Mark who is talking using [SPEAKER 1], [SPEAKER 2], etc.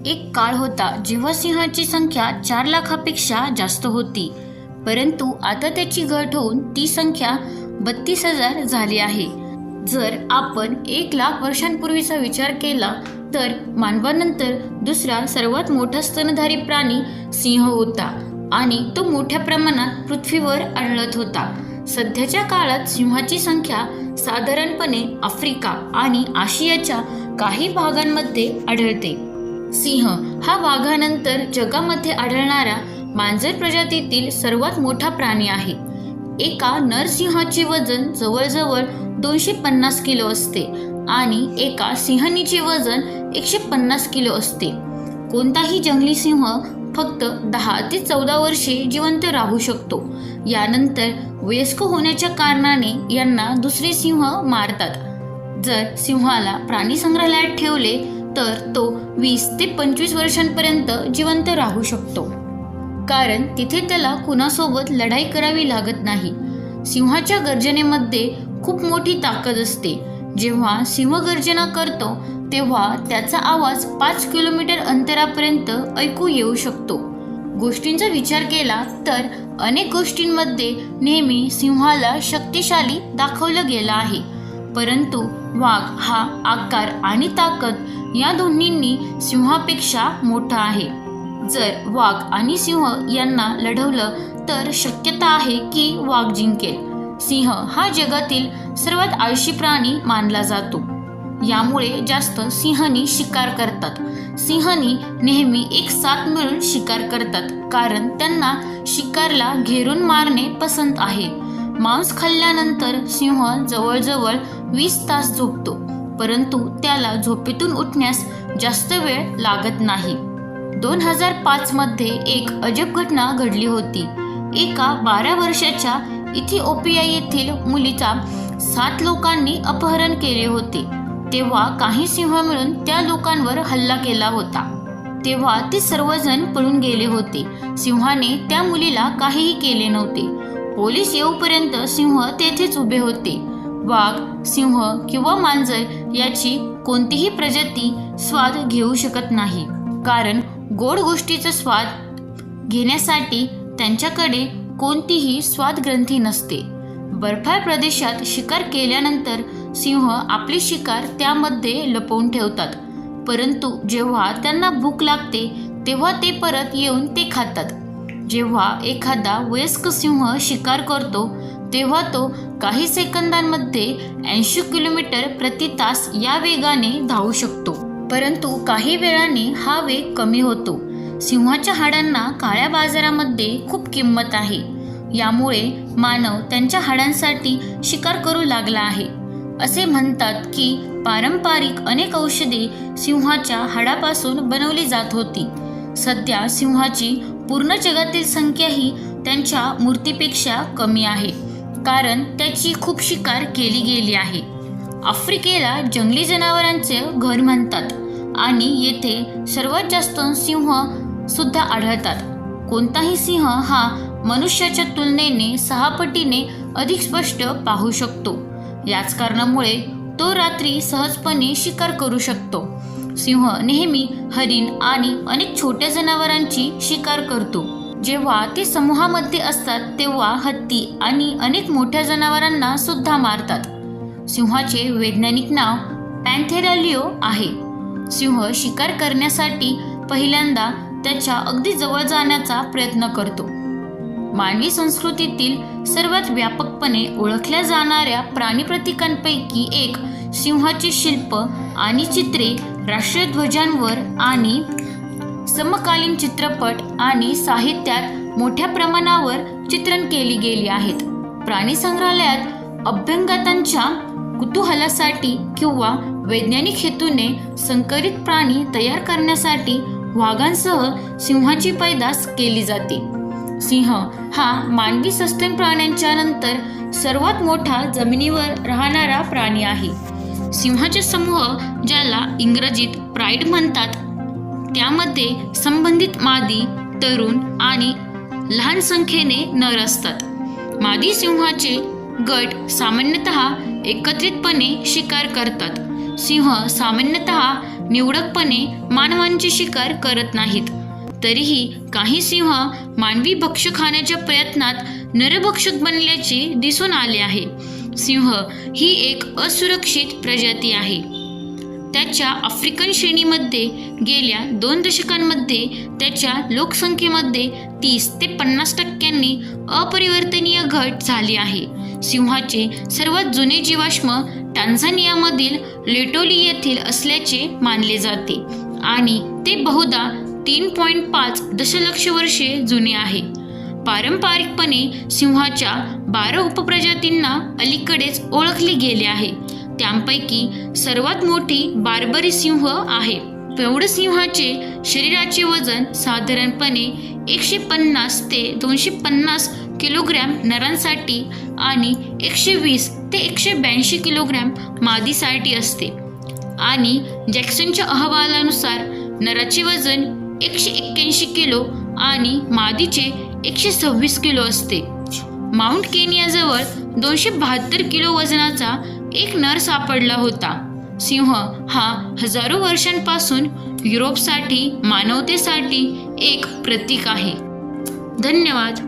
[SPEAKER 1] एक काळ होता जेव्हा सिंहाची संख्या 4 लाखापेक्षा जास्त होती, परंतु आता त्याची घट होऊन ती संख्या 32,000 झाली आहे. जर आपण 1 लाख वर्षांपूर्वीचा विचार केला तर मानवानंतर दुसरा सर्वात मोठा स्तनधारी प्राणी सिंह होता आणि तो मोठ्या प्रमाणात पृथ्वीवर आढळत होता. सध्याच्या काळात सिंहाची संख्या साधारणपणे आफ्रिका आणि आशियाच्या काही भागांमध्ये आढळते. सिंह हा वाघानंतर जगामध्ये आढळणारा मांजर प्रजातीतील सर्वात मोठा प्राणी आहे. एका नरसिंहाचे वजन जवळजवळ 250 किलो असते आणि एका सिंहनीचे वजन 150 किलो असते. कोणताही जंगली सिंह फक्त 10 ते 14 वर्षे जिवंत राहू शकतो. यानंतर वयस्क होण्याच्या कारणाने यांना दुसरे सिंह मारतात. जर सिंहाला प्राणी संग्रहालयात ठेवले तर तो 20 ते 25 वर्षांपर्यंत जिवंत राहू शकतो, कारण तिथे त्याला कुणासोबत लढाई करावी लागत नाही. सिंहाच्या गर्जनेमध्ये खूप मोठी ताकद असते. जेव्हा सिंह गर्जना करतो तेव्हा त्याचा आवाज 5 किलोमीटर अंतरापर्यंत ऐकू येऊ शकतो. गोष्टींचा विचार केला तर अनेक गोष्टींमध्ये नेहमी सिंहाला शक्तिशाली दाखवलं गेलं आहे, परंतु वाघ हा आकार आणि ताकद या दोन्हींनी सिंहापेक्षा मोठा आहे. जर वाघ आणि सिंह यांना लढवलं तर शक्यता आहे की वाघ जिंकेल. सिंह हा जगातील सर्वात आळशी प्राणी मानला जातो. यामुळे जास्त सिंहनी शिकार करतात. सिंहनी नेहमी एक साथ मिळून शिकार करतात, कारण त्यांना शिकारला घेरून मारणे पसंत आहे. मांस खाल्ल्यानंतर सिंह जवळजवळ 20 तास झोपतो, परंतु त्याला झोपेतून उठण्यास जास्त वेळ लागत नाही. 2005 मध्ये एक अजब घटना घडली होती. एका 12 वर्षाच्या इथिओपिया येथील मुलीचा 7 लोकांनी अपहरण केले होते. तेव्हा काही सिंह मिळून त्या लोकांवर हल्ला केला होता. तेव्हा ते सर्वजण पळून गेले होते. सिंहाने त्या मुलीला काहीही केले नव्हते. पोलीस येऊपर्यंत सिंह तेथेच उभे होते. वाघ, सिंह किंवा मांजर याची कोणतीही प्रजाती स्वाद घेऊ शकत नाही, कारण गोड गोष्टीचा स्वाद घेण्यासाठी त्यांच्याकडे कोणतीही स्वाद ग्रंथी नसते. बर्फाळ प्रदेशात शिकार केल्यानंतर सिंह आपली शिकार त्यामध्ये लपवून ठेवतात, परंतु जेव्हा त्यांना भूक लागते तेव्हा ते परत येऊन ते खातात. जेव्हा एखादा वयस्क सिंह शिकार करतो तेव्हा तो काही सेकंदांमध्ये 80 किलोमीटर प्रति तास या वेगाने धावू शकतो, परंतु काही वेळाने हा वेग कमी होतो. सिंहाच्या हाडांना काळ्या बाजारामध्ये खूप किंमत आहे. यामुळे मानव त्यांच्या हाडांसाठी शिकार करू लागला आहे. असे म्हणतात की पारंपरिक अनेक औषधे सिंहाच्या हाडापासून बनवली जात होती. सध्या सिंहाची पूर्ण जगातील संख्या ही त्यांच्या मूर्तीपेक्षा कमी आहे, कारण त्याची खूप शिकार केली गेली आहे. आफ्रिकेला जंगली जनावरांचे घर म्हणतात आणि येथे सर्वात जास्त सिंह सुद्धा आढळतात. कोणताही सिंह हा मनुष्याच्या तुलनेने 6 पटीने अधिक स्पष्ट पाहू शकतो. याच कारणामुळे तो रात्री सहजपणे शिकार करू शकतो. सिंह नेहमी हरिण आणि अनेक छोट्या जनावरांची शिकार करतो. जेव्हा ते समूहामध्ये असतात तेव्हा हत्ती आणि अनेक मोठ्या जनावरांना सुद्धा मारतात. सिंहाचे वैज्ञानिक नाव पॅन्थेरा लिओ आहे. सिंह शिकार करण्यासाठी पहिल्यांदा त्याच्या अगदी जवळ जाण्याचा प्रयत्न करतो. मानवी संस्कृतीतील सर्वात व्यापकपणे ओळखल्या जाणाऱ्या प्राणी प्रतीकांपैकी एक सिंहाचे शिल्प आणि चित्रे राष्ट्रध्वजांवर आणि समकालीन चित्रपट आणि साहित्यात मोठ्या प्रमाणावर चित्रण केली गेली आहेत. प्राणी संग्रहालयात अभ्यागतांच्या कुतूहलासाठी किंवा वैज्ञानिक हेतूने संकरित प्राणी तयार करण्यासाठी वाघांसह सिंहाची पैदास केली जाते. सिंह हा मानवी सस्तन प्राण्यांच्या नंतर सर्वात मोठा जमिनीवर राहणारा प्राणी आहे. सिंहाचे समूह, ज्याला इंग्रजीत प्राईड म्हणतात, त्यामध्ये संबंधित मादी, तरुण आणि लहान संख्येने नर असतात. मादी सिंहाचे गट सामान्यतः एकत्रितपणे शिकार करतात. सिंह सामान्यतः निवडकपणे मानवांची शिकार करत नाहीत. तरीही काही सिंह मानवी भक्ष्य खाण्याच्या प्रयत्नात नरभक्षक बनल्याचे दिसून आले आहे. सिंह ही एक असुरक्षित प्रजाती आहे. त्याच्या आफ्रिकन श्रेणीमध्ये गेल्या 2 दशकांमध्ये त्याच्या लोकसंख्येमध्ये 30 ते 50% अपरिवर्तनीय घट झाली आहे. सिंहाचे सर्वात जुने जीवाश्म टांझानियामधील लेटोली येथील असल्याचे मानले जाते आणि ते बहुधा 3.5 दशलक्ष वर्षे जुने आहे. पारंपरिकपणे सिंहाच्या 12 उपप्रजातींना अलीकडेच ओळखले गेले आहे. त्यांपैकी सर्वात मोठी बार्बरी सिंह आहे. प्रौढ सिंहाचे शरीराचे वजन साधारणपणे 150 ते 250 किलोग्रॅम नरांसाठी आणि 120 ते 182 किलोग्रॅम मादीसाठी असते आणि जॅक्सनच्या अहवालानुसार नराचे वजन 181 किलो आणि मादीचे 126 किलो असते. माउंट केनियाजवळ 272 किलो वजनाचा एक नर सापडला होता. सिंह हा हजारो वर्षांपासून युरोपसाठी मानवतेसाठी एक प्रतीक आहे. धन्यवाद.